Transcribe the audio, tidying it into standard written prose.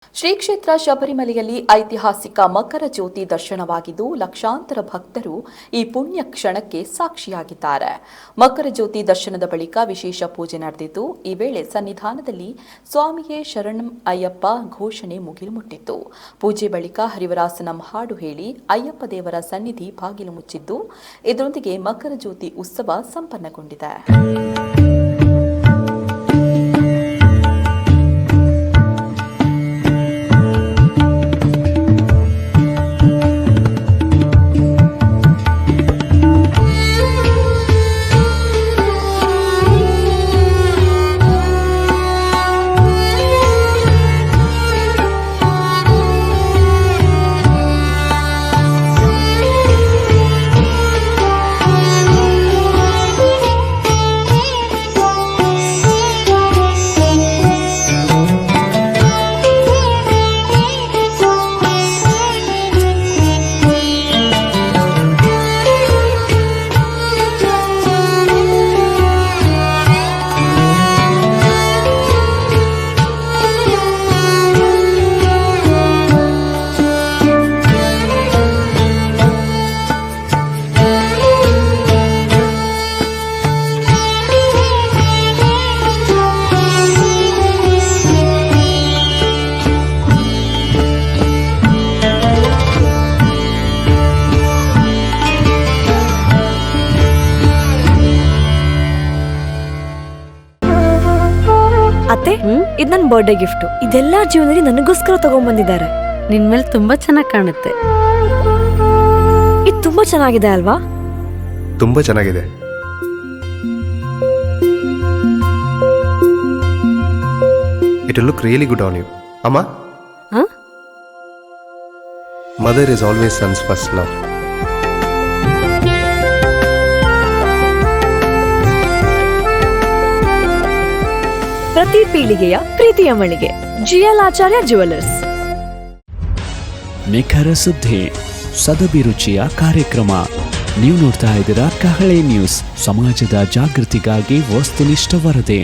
ಶ್ರೀ ಕ್ಷೇತ್ರ ಶಬರಿಮಲೆಯಲ್ಲಿ ಐತಿಹಾಸಿಕ ಮಕರ ಜ್ಯೋತಿ ದರ್ಶನವಾಗಿದ್ದು ಲಕ್ಷಾಂತರ ಭಕ್ತರು ಈ ಪುಣ್ಯ ಕ್ಷಣಕ್ಕೆ ಸಾಕ್ಷಿಯಾಗಿದ್ದಾರೆ. ಮಕರ ಜ್ಯೋತಿ ದರ್ಶನದ ಬಳಿಕ ವಿಶೇಷ ಪೂಜೆ ನಡೆದಿದ್ದು, ಈ ವೇಳೆ ಸನ್ನಿಧಾನದಲ್ಲಿ ಸ್ವಾಮಿಯೇ ಶರಣಂ ಅಯ್ಯಪ್ಪ ಘೋಷಣೆ ಮುಗಿಲು ಮುಟ್ಟಿತ್ತು. ಪೂಜೆ ಬಳಿಕ ಹರಿವರಾಸನಂ ಹಾಡು ಹೇಳಿ ಅಯ್ಯಪ್ಪ ದೇವರ ಸನ್ನಿಧಿ ಬಾಗಿಲು ಮುಚ್ಚಿದ್ದು, ಇದರೊಂದಿಗೆ ಮಕರ ಜ್ಯೋತಿ ಉತ್ಸವ ಸಂಪನ್ನಗೊಂಡಿದೆ. ಅತ್ತೆ, ಇದು ನನ್ನ ಬರ್ಡೇ ಗಿಫ್ಟ್. ಇದೆಲ್ಲ ಜೀವನದಲ್ಲಿ ನನಗೋಸ್ಕರ ತಗೊಂಡ್ಬಂದಿದ್ದಾರೆ. ನಿನ್ ಮೇಲೆ ತುಂಬಾ ಚೆನ್ನಾಗಿ ಕಾಣುತ್ತೆ. ಇದು ತುಂಬಾ ಚೆನ್ನಾಗಿದೆ ಅಲ್ವಾ? ತುಂಬಾ ಚೆನ್ನಾಗಿದೆ. It will look really good on you. Amma? Huh? Mother is always son's first love. ಪ್ರತಿ ಪೀಳಿಗೆಯ ಪ್ರೀತಿಯ ಮಳಿಗೆ ಜಿಎಲ್ ಆಚಾರ್ಯ ಜ್ಯುವೆಲರ್ಸ್. ನಿಖರ ಸುದ್ದಿ, ಸದಭಿರುಚಿಯ ಕಾರ್ಯಕ್ರಮ. ನೀವು ನೋಡ್ತಾ ಇದ್ದೀರಾ ಕಹಳೆ ನ್ಯೂಸ್, ಸಮಾಜದ ಜಾಗೃತಿಗಾಗಿ ವಸ್ತುನಿಷ್ಠ ವರದಿ.